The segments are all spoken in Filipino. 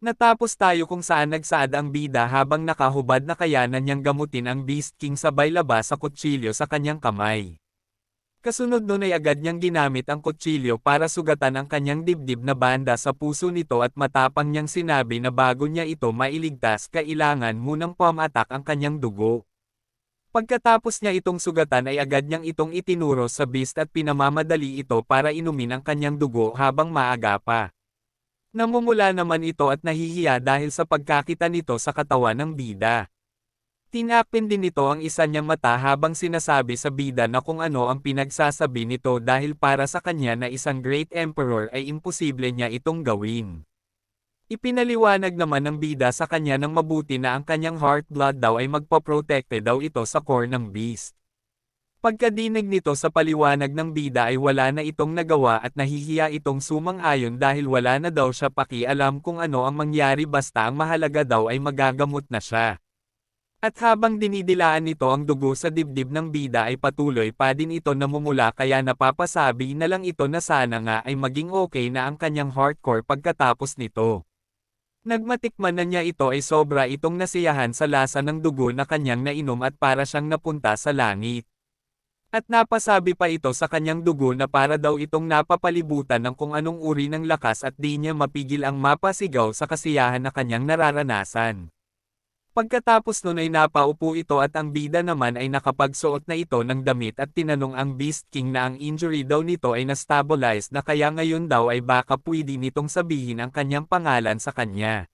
Natapos tayo kung saan nagsaad ang bida habang nakahubad na kayanan niyang gamutin ang Beast King sabay labas sa kutsilyo sa kanyang kamay. Kasunod nun ay agad niyang ginamit ang kutsilyo para sugatan ang kanyang dibdib na banda sa puso nito at matapang niyang sinabi na bago niya ito mailigtas kailangan munang pamatak ang kanyang dugo. Pagkatapos niya itong sugatan ay agad niyang itong itinuro sa Beast at pinamamadali ito para inumin ang kanyang dugo habang maaga pa. Namumula naman ito at nahihiya dahil sa pagkakita nito sa katawan ng bida. Tinapin din nito ang isa niyang mata habang sinasabi sa bida na kung ano ang pinagsasabi nito dahil para sa kanya na isang Great Emperor ay imposible niya itong gawin. Ipinaliwanag naman ng bida sa kanya ng mabuti na ang kanyang heart blood daw ay magpaprotekte daw ito sa core ng beast. Pagkadinig nito sa paliwanag ng bida ay wala na itong nagawa at nahihiya itong sumang-ayon dahil wala na daw siya pakialam kung ano ang mangyari basta ang mahalaga daw ay magagamot na siya. At habang dinidilaan nito ang dugo sa dibdib ng bida ay patuloy pa din ito namumula kaya napapasabi na lang ito na sana nga ay maging okay na ang kanyang hardcore pagkatapos nito. Nagmatikman na niya ito ay sobra itong nasiyahan sa lasa ng dugo na kanyang nainom at para siyang napunta sa langit. At napasabi pa ito sa kanyang dugo na para daw itong napapalibutan ng kung anong uri ng lakas at di niya mapigil ang mapasigaw sa kasiyahan na kanyang nararanasan. Pagkatapos nun ay napaupo ito at ang bida naman ay nakapagsuot na ito ng damit at tinanong ang Beast King na ang injury daw nito ay na-stabilize na kaya ngayon daw ay baka pwede nitong sabihin ang kanyang pangalan sa kanya.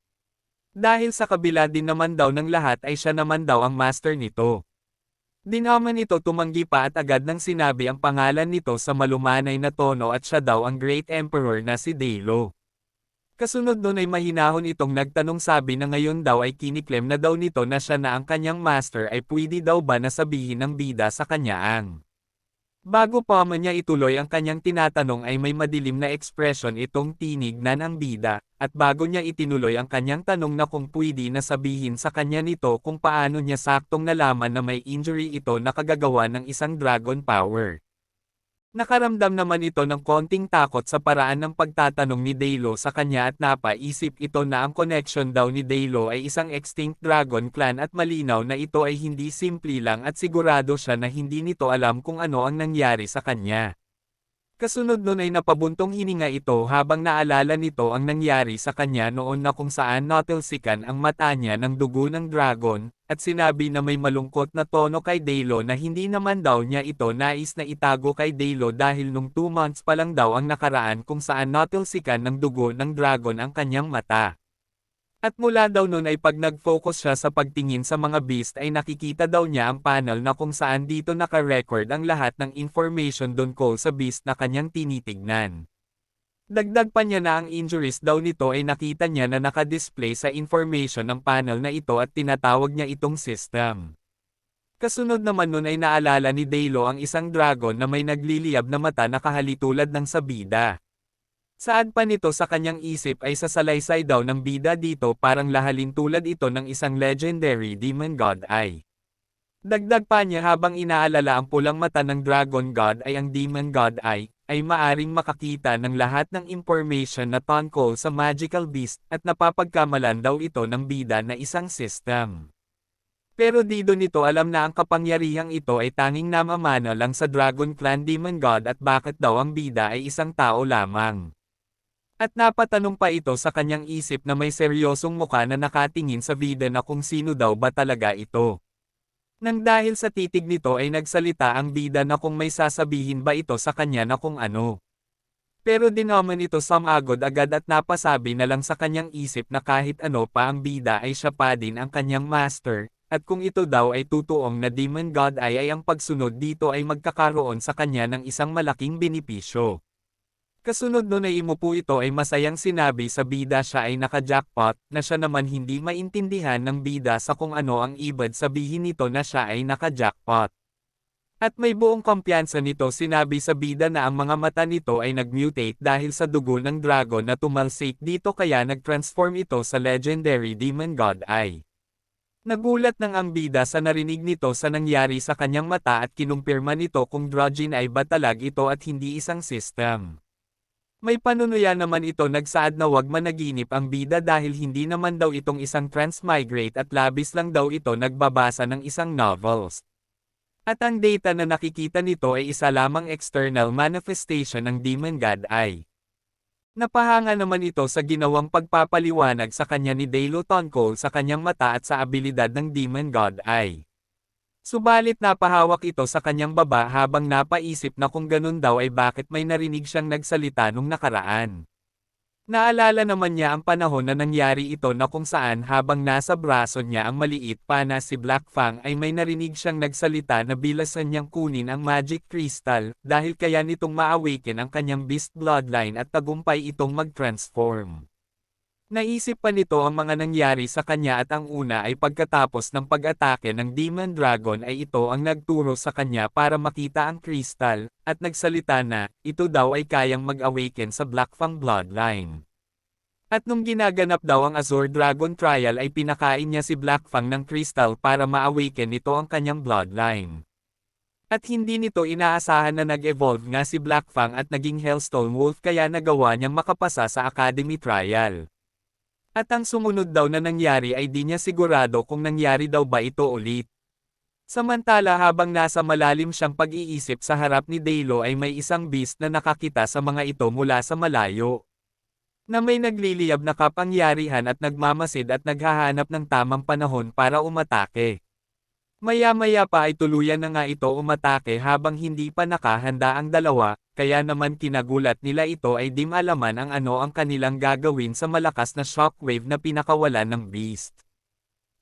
Dahil sa kabila din naman daw ng lahat ay siya naman daw ang master nito. Di naman ito tumanggi pa at agad nang sinabi ang pangalan nito sa malumanay na tono at siya daw ang Great Emperor na si Deilo. Kasunod nun ay mahinahon itong nagtanong sabi na ngayon daw ay kiniklem na daw nito na siya na ang kanyang master ay pwede daw ba na sabihin ng bida sa kanya ang. Bago pa man niya ituloy ang kanyang tinatanong ay may madilim na ekspresyon itong tinignan ang bida, at bago niya itinuloy ang kanyang tanong na kung pwede na sabihin sa kanya nito kung paano niya saktong nalaman na may injury ito na kagagawa ng isang dragon power. Nakaramdam naman ito ng konting takot sa paraan ng pagtatanong ni Deilo sa kanya at napaisip ito na ang connection daw ni Deilo ay isang extinct dragon clan at malinaw na ito ay hindi simple lang at sigurado siya na hindi nito alam kung ano ang nangyari sa kanya. Kasunod nun ay napabuntong hininga ito habang naalala nito ang nangyari sa kanya noon na kung saan natilsikan ang mata niya ng dugo ng dragon, at sinabi na may malungkot na tono kay Deilo na hindi naman daw niya ito nais na itago kay Deilo dahil nung 2 months pa lang daw ang nakaraan kung saan natilsikan ng dugo ng dragon ang kanyang mata. At mula daw nun ay pag nag-focus siya sa pagtingin sa mga beast ay nakikita daw niya ang panel na kung saan dito naka-record ang lahat ng information tungkol sa beast na kanyang tinitignan. Dagdag pa niya na ang injuries daw nito ay nakita niya na naka-display sa information ng panel na ito at tinatawag niya itong system. Kasunod naman nun ay naalala ni Deilo ang isang dragon na may nagliliyab na mata na kahalitulad ng sa bida. Saad pa nito sa kanyang isip ay sasalaysay daw ng bida dito parang lahalin tulad ito ng isang legendary demon god eye. Dagdag pa niya habang inaalala ang pulang mata ng dragon god ay ang demon god eye, ay maaring makakita ng lahat ng information na tungkol sa magical beast at napapagkamalan daw ito ng bida na isang system. Pero dito nito alam na ang kapangyarihang ito ay tanging namamana lang sa Dragon Clan Demon God at bakit daw ang bida ay isang tao lamang. At napatanong pa ito sa kanyang isip na may seryosong mukha na nakatingin sa bida na kung sino daw ba talaga ito. Nang dahil sa titig nito ay nagsalita ang bida na kung may sasabihin ba ito sa kanya na kung ano. Pero di naman ito sumagod agad at napasabi na lang sa kanyang isip na kahit ano pa ang bida ay siya pa din ang kanyang master, at kung ito daw ay tutuong na demon god ay ang pagsunod dito ay magkakaroon sa kanya ng isang malaking benepisyo. Kasunod nun ay imupo ito ay masayang sinabi sa bida siya ay naka-jackpot, na siya naman hindi maintindihan ng bida sa kung ano ang ibig sabihin nito na siya ay naka-jackpot. At may buong kumpiyansa nito sinabi sa bida na ang mga mata nito ay nag-mutate dahil sa dugo ng dragon na tumalsik dito kaya nag-transform ito sa legendary demon god eye. Nagulat ng ang bida sa narinig nito sa nangyari sa kanyang mata at kinumpirma nito kung Dragin ay batalag ito at hindi isang system. May panunuya naman ito nagsaad na wag managinip ang bida dahil hindi naman daw itong isang transmigrate at labis lang daw ito nagbabasa ng isang novels. At ang data na nakikita nito ay isa lamang external manifestation ng Demon God Eye. Napahanga naman ito sa ginawang pagpapaliwanag sa kanya ni Dalo tungkol sa kanyang mata at sa abilidad ng Demon God Eye. Subalit napahawak ito sa kanyang baba habang napaisip na kung ganun daw ay bakit may narinig siyang nagsalita nung nakaraan. Naalala naman niya ang panahon na nangyari ito na kung saan habang nasa braso niya ang maliit pa na si Black Fang ay may narinig siyang nagsalita na bilasan niyang kunin ang magic crystal dahil kaya nitong ma-awaken ang kanyang beast bloodline at tagumpay itong mag-transform. Naisip pa nito ang mga nangyari sa kanya at ang una ay pagkatapos ng pag-atake ng Demon Dragon ay ito ang nagturo sa kanya para makita ang crystal, at nagsalita na, ito daw ay kayang mag-awaken sa Black Fang bloodline. At nung ginaganap daw ang Azure Dragon Trial ay pinakain niya si Black Fang ng crystal para ma-awaken nito ang kanyang bloodline. At hindi nito inaasahan na nag-evolve nga si Black Fang at naging Hellstone Wolf kaya nagawa niyang makapasa sa Academy Trial. At ang sumunod daw na nangyari ay di niya sigurado kung nangyari daw ba ito ulit. Samantala habang nasa malalim siyang pag-iisip sa harap ni Dalo ay may isang beast na nakakita sa mga ito mula sa malayo. Na may nagliliyab na kapangyarihan at nagmamasid at naghahanap ng tamang panahon para umatake. Maya-maya pa ay tuluyan na nga ito umatake habang hindi pa nakahanda ang dalawa, kaya naman kinagulat nila ito ay di malaman ang ano ang kanilang gagawin sa malakas na shockwave na pinakawalan ng beast.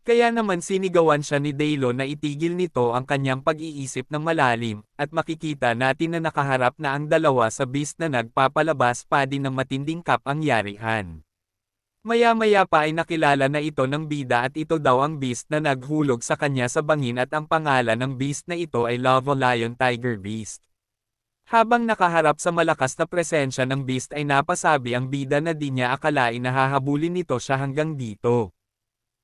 Kaya naman sinigawan siya ni Dalo na itigil nito ang kanyang pag-iisip ng malalim, at makikita natin na nakaharap na ang dalawa sa beast na nagpapalabas pa din ng matinding kapangyarihan. Maya-maya pa ay nakilala na ito ng bida at ito daw ang beast na naghulog sa kanya sa bangin at ang pangalan ng beast na ito ay Lava Lion Tiger Beast. Habang nakaharap sa malakas na presensya ng beast ay napasabi ang bida na di niya akalain na hahabulin nito siya hanggang dito.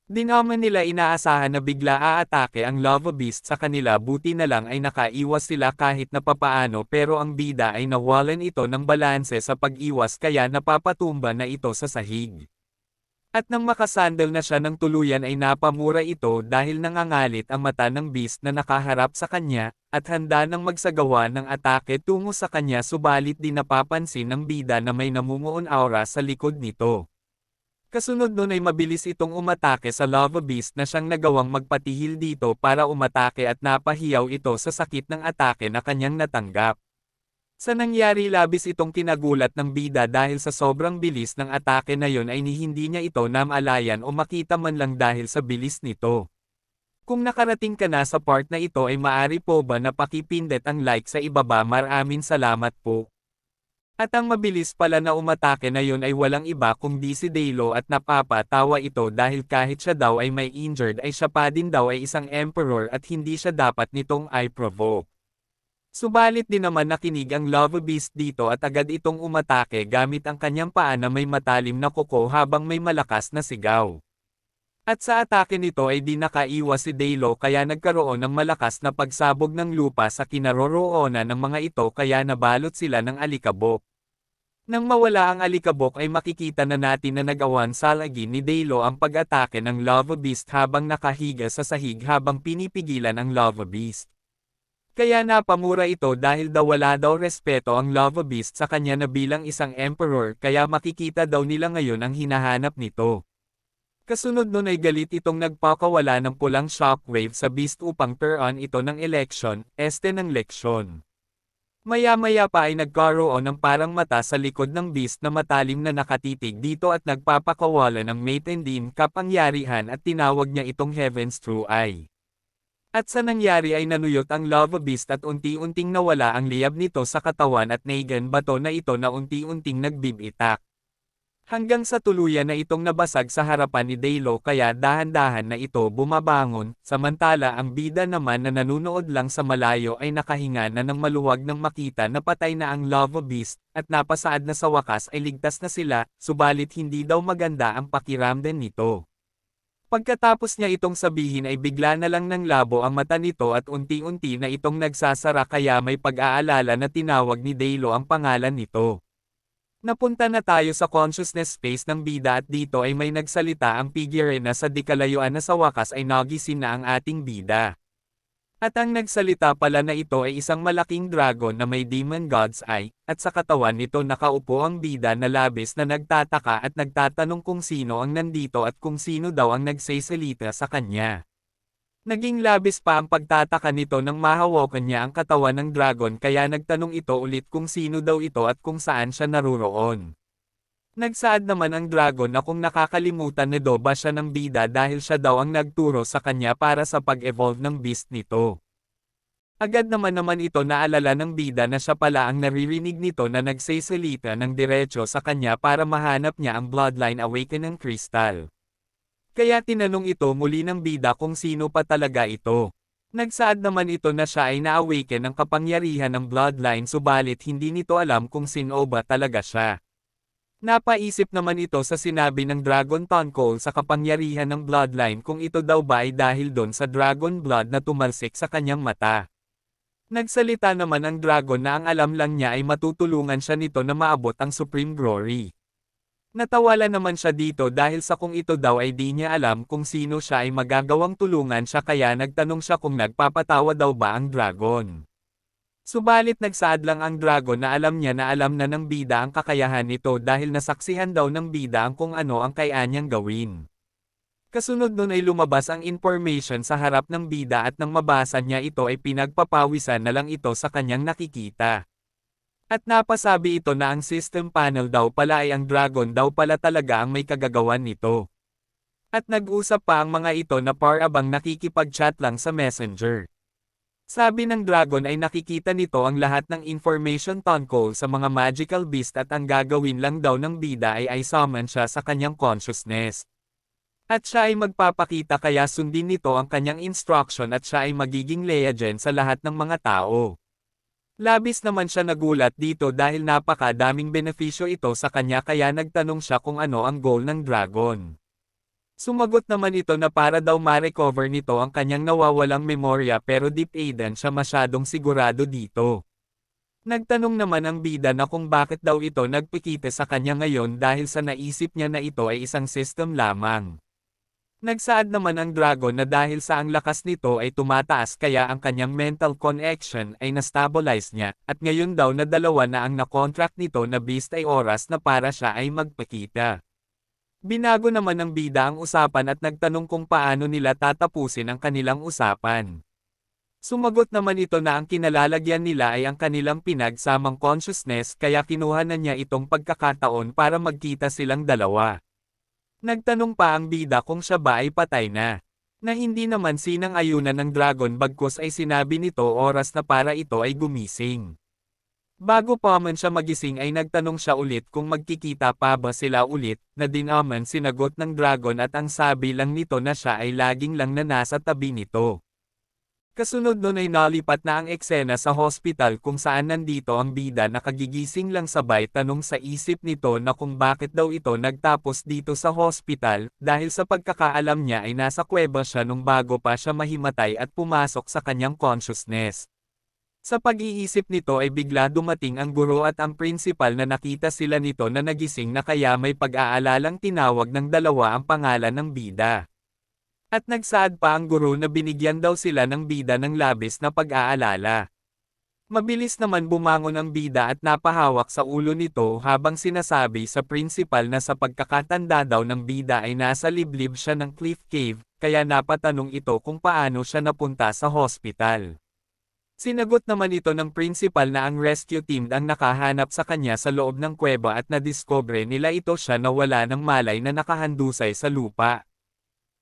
Di naman nila inaasahan na bigla aatake ang Lava Beast sa kanila, buti na lang ay nakaiwas sila kahit na papaano, pero ang bida ay nawalan ito ng balanse sa pag-iwas kaya napapatumba na ito sa sahig. At nang makasandal na siya ng tuluyan ay napamura ito dahil nangangalit ang mata ng beast na nakaharap sa kanya, at handa nang magsagawa ng atake tungo sa kanya, subalit di napapansin ng bida na may namumuon aura sa likod nito. Kasunod nun ay mabilis itong umatake sa Lava Beast na siyang nagawang magpatihil dito para umatake at napahiyaw ito sa sakit ng atake na kanyang natanggap. Sa nangyari labis itong kinagulat ng bida dahil sa sobrang bilis ng atake na yon ay hindi niya ito namalayan o makita man lang dahil sa bilis nito. Kung nakarating ka na sa part na ito ay maaari po ba na pakipindot ang like sa ibaba, maraming salamat po. At ang mabilis pala na umatake na yon ay walang iba kundi si Dalo at napapatawa ito dahil kahit siya daw ay may injured ay siya pa din daw ay isang emperor at hindi siya dapat nitong i-provoke. Subalit din naman nakinig ang Lava Beast dito at agad itong umatake gamit ang kanyang paa na may matalim na kuko habang may malakas na sigaw. At sa atake nito ay di nakaiwas si Dalo kaya nagkaroon ng malakas na pagsabog ng lupa sa kinaroroonan ng mga ito kaya nabalot sila ng alikabok. Nang mawala ang alikabok ay makikita na natin na nagawan salagi ni Dalo ang pag-atake ng Lava Beast habang nakahiga sa sahig habang pinipigilan ang Lava Beast. Kaya napamura ito dahil daw wala daw respeto ang Lava Beast sa kanya na bilang isang emperor kaya makikita daw nila ngayon ang hinahanap nito. Kasunod nun ay galit itong nagpakawala ng pulang shockwave sa beast upang turn ito ng election, ng leksyon. Maya-maya pa ay nagkaroon ng parang mata sa likod ng beast na matalim na nakatitig dito at nagpapakawala ng matinding kapangyarihan at tinawag niya itong Heaven's True Eye. At sa nangyari ay nanuyot ang Lava Beast at unti-unting nawala ang liyab nito sa katawan at naigan bato na ito na unti-unting nagbibitak. Hanggang sa tuluyan na itong nabasag sa harapan ni Dalo kaya dahan-dahan na ito bumabangon, samantala ang bida naman na nanunood lang sa malayo ay nakahinga na ng maluwag nang makita na patay na ang Lava Beast, at napasaad na sa wakas ay ligtas na sila, subalit hindi daw maganda ang pakiramdam nito. Pagkatapos niya itong sabihin ay bigla na lang ng labo ang mata nito at unti-unti na itong nagsasara kaya may pag-aalala na tinawag ni Dalo ang pangalan nito. Napunta na tayo sa consciousness space ng bida at dito ay may nagsalita ang figure na sa di kalayuan na sa wakas ay nagising na ang ating bida. At ang nagsalita pala na ito ay isang malaking dragon na may demon god's eye, at sa katawan nito nakaupo ang bida na labis na nagtataka at nagtatanong kung sino ang nandito at kung sino daw ang nagsasalita sa kanya. Naging labis pa ang pagtataka nito nang mahawakan niya ang katawan ng dragon kaya nagtanong ito ulit kung sino daw ito at kung saan siya naruroon. Nagsaad naman ang dragon na kung nakakalimutan ni ba siya ng bida dahil siya daw ang nagturo sa kanya para sa pag-evolve ng beast nito. Agad naman ito naalala ng bida na siya pala ang naririnig nito na nagsasalita ng diretso sa kanya para mahanap niya ang Bloodline Awakening Crystal. Kaya tinanong ito muli ng bida kung sino pa talaga ito. Nagsaad naman ito na siya ay na-awaken ng kapangyarihan ng Bloodline subalit hindi nito alam kung sino ba talaga siya. Napaisip naman ito sa sinabi ng Dragon Tongkol sa kapangyarihan ng Bloodline kung ito daw ba ay dahil doon sa Dragon Blood na tumalsik sa kanyang mata. Nagsalita naman ang dragon na ang alam lang niya ay matutulungan siya nito na maabot ang Supreme Glory. Natawala naman siya dito dahil sa kung ito daw ay di niya alam kung sino siya ay magagawang tulungan siya kaya nagtanong siya kung nagpapatawa daw ba ang dragon. Subalit nagsaad lang ang dragon na alam niya na alam na ng bida ang kakayahan nito dahil nasaksihan daw ng bida ang kung ano ang kayanyang gawin. Kasunod nun ay lumabas ang information sa harap ng bida at nang mabasa niya ito ay pinagpapawisan na lang ito sa kanyang nakikita. At napasabi ito na ang system panel daw pala ay ang dragon daw pala talaga ang may kagagawan nito. At nag-usap pa ang mga ito na parabang nakikipag-chat lang sa messenger. Sabi ng dragon ay nakikita nito ang lahat ng information tungkol sa mga magical beast at ang gagawin lang daw ng bida ay summon siya sa kanyang consciousness. At siya ay magpapakita kaya sundin nito ang kanyang instruction at siya ay magiging legend sa lahat ng mga tao. Labis naman siya nagulat dito dahil napakadaming benepisyo ito sa kanya kaya nagtanong siya kung ano ang goal ng dragon. Sumagot naman ito na para daw ma-recover nito ang kanyang nawawalang memorya pero deep Aiden siya masyadong sigurado dito. Nagtanong naman ang bida na kung bakit daw ito nagpikite sa kanya ngayon dahil sa naisip niya na ito ay isang system lamang. Nagsaad naman ang dragon na dahil sa ang lakas nito ay tumataas kaya ang kanyang mental connection ay na-stabilize niya, at ngayon daw na dalawa na ang na-contract nito na beast ay oras na para siya ay magpakita. Binago naman ng bida ang usapan at nagtanong kung paano nila tatapusin ang kanilang usapan. Sumagot naman ito na ang kinalalagyan nila ay ang kanilang pinagsamang consciousness kaya kinuha na niya itong pagkakataon para magkita silang dalawa. Nagtanong pa ang bida kung siya ba ay patay na. Na hindi naman sinang-ayunan ng dragon bagkus ay sinabi nito oras na para ito ay gumising. Bago pa man siya magising ay nagtanong siya ulit kung magkikita pa ba sila ulit, na din naman sinagot ng dragon at ang sabi lang nito na siya ay laging lang na nasa tabi nito. Kasunod nun ay nalipat na ang eksena sa hospital kung saan nandito ang bida na kagigising lang sabay tanong sa isip nito na kung bakit daw ito nagtapos dito sa hospital, dahil sa pagkakaalam niya ay nasa kuweba siya nung bago pa siya mahimatay at pumasok sa kanyang consciousness. Sa pag-iisip nito ay bigla dumating ang guro at ang principal na nakita sila nito na nagising na kaya may pag-aalalang tinawag ng dalawa ang pangalan ng bida. At nagsaad pa ang guro na binigyan daw sila ng bida ng labis na pag-aalala. Mabilis naman bumangon ang bida at napahawak sa ulo nito habang sinasabi sa principal na sa pagkakatanda daw ng bida ay nasa liblib siya ng cliff cave, kaya napatanong ito kung paano siya napunta sa hospital. Sinagot naman ito ng principal na ang rescue team ang nakahanap sa kanya sa loob ng kuweba at nadiskubre nila ito siya na wala ng malay na nakahandusay sa lupa.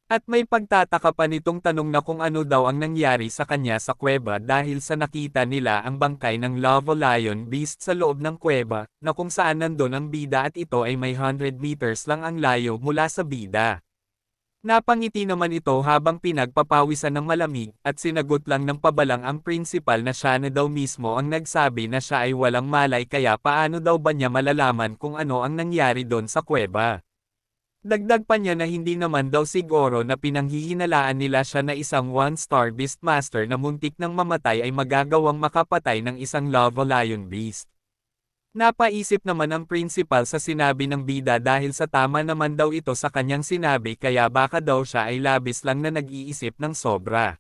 At may pagtataka pa nitong tanong na kung ano daw ang nangyari sa kanya sa kuweba dahil sa nakita nila ang bangkay ng Lava Lion Beast sa loob ng kuweba, na kung saan nandun ang bida at ito ay may 100 meters lang ang layo mula sa bida. Napangiti naman ito habang pinagpapawisan ng malamig, at sinagot lang ng pabalang ang principal na siya na daw mismo ang nagsabi na siya ay walang malay kaya paano daw ba niya malalaman kung ano ang nangyari doon sa kuweba. Dagdag pa niya na hindi naman daw siguro na pinanghihinalaan nila siya na isang one-star Beastmaster na muntik nang mamatay ay magagawang makapatay ng isang Lava Lion Beast. Napaisip naman ang principal sa sinabi ng bida dahil sa tama naman daw ito sa kanyang sinabi kaya baka daw siya ay labis lang na nag-iisip ng sobra.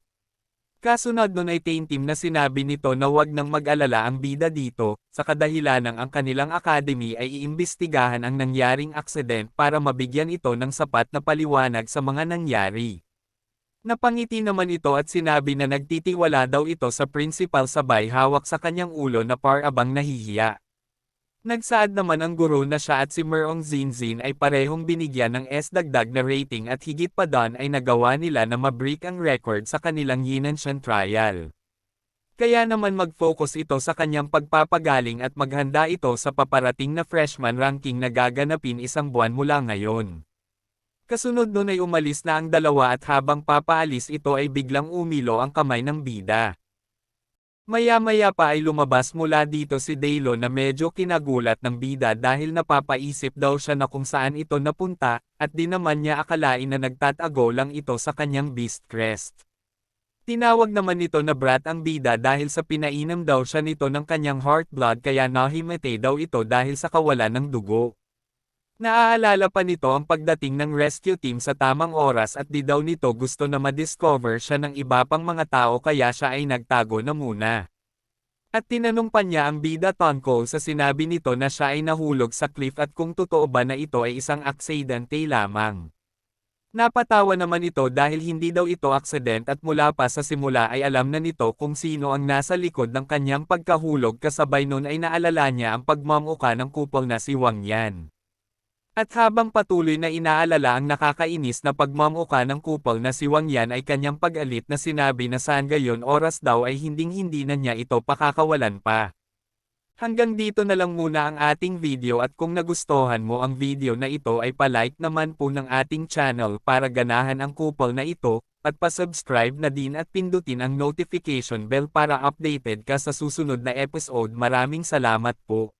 Kasunod nun ay team na sinabi nito na wag nang mag-alala ang bida dito, sa kadahilanang ang kanilang academy ay iimbestigahan ang nangyaring aksident para mabigyan ito ng sapat na paliwanag sa mga nangyari. Napangiti naman ito at sinabi na nagtitiwala daw ito sa principal sabay hawak sa kanyang ulo na abang nahihiya. Nagsaad naman ang guro na siya at si Merong Zinzin ay parehong binigyan ng S dagdag na rating at higit pa doon ay nagawa nila na mabreak ang record sa kanilang Yinanshan trial. Kaya naman mag-focus ito sa kanyang pagpapagaling at maghanda ito sa paparating na freshman ranking na gaganapin isang buwan mula ngayon. Kasunod nun ay umalis na ang dalawa at habang papaalis ito ay biglang umilo ang kamay ng bida. Maya-maya pa ay lumabas mula dito si Daylon na medyo kinagulat ng bida dahil napapaisip daw siya na kung saan ito napunta, at di naman niya akalain na nagtatago lang ito sa kanyang beast crest. Tinawag naman nito na brat ang bida dahil sa pinainom daw siya nito ng kanyang heart blood kaya nahimete daw ito dahil sa kawalan ng dugo. Naaalala pa nito ang pagdating ng rescue team sa tamang oras at di daw nito gusto na ma-discover siya ng iba pang mga tao kaya siya ay nagtago na muna. At tinanong pa niya ang bida tungkol sa sinabi nito na siya ay nahulog sa cliff at kung totoo ba na ito ay isang aksidente lamang. Napatawa naman ito dahil hindi daw ito aksident at mula pa sa simula ay alam na nito kung sino ang nasa likod ng kanyang pagkahulog kasabay nun ay naalala niya ang pagmamuka ng kupol na si Wang Yan. At habang patuloy na inaalala ang nakakainis na pagmamuka ng kupol na si Wang Yan ay kanyang pag-alit na sinabi na saan gayon oras daw ay hinding-hindi na niya ito pakakawalan pa. Hanggang dito na lang muna ang ating video at kung nagustuhan mo ang video na ito ay palike naman po ng ating channel para ganahan ang kupol na ito, at pa-subscribe na din at pindutin ang notification bell para updated ka sa susunod na episode. Maraming salamat po.